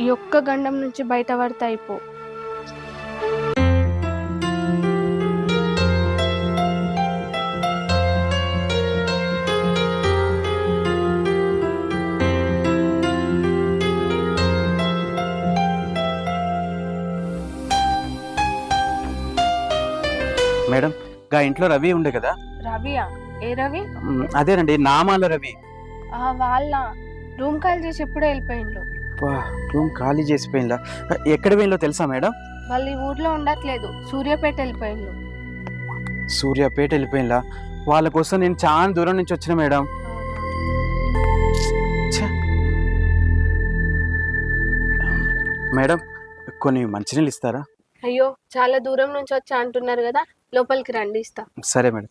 ఈ ఒక్క గండం నుంచి బయటపడితే అయిపో. మేడం గా ఇంట్లో రవి ఉండే కదా. రవియా? ఏ రవి? అదేనండి నామాల రవి. వాళ్ళ రూమ్ కాల్ చేసి ఎప్పుడే వెళ్ళిపోయిండు. రూమ్ ఖాళీ చేసిపోయిందా? ఎక్కడ పోయిందో తెలుసా మేడం? వాళ్ళు ఈ ఊర్లో ఉండట్లేదు, సూర్యాపేట వెళ్ళిపోయిండు. సూర్యాపేట వెళ్ళిపోయిందా? వాళ్ళ కోసం నేను చాలా దూరం నుంచి వచ్చిన మేడం. మేడం కొన్ని మంచినీళ్ళు ఇస్తారా? అయ్యో చాలా దూరం నుంచి వచ్చా అంటున్నారు కదా, లోపలికి రండి, ఇస్తా. సరే మేడం.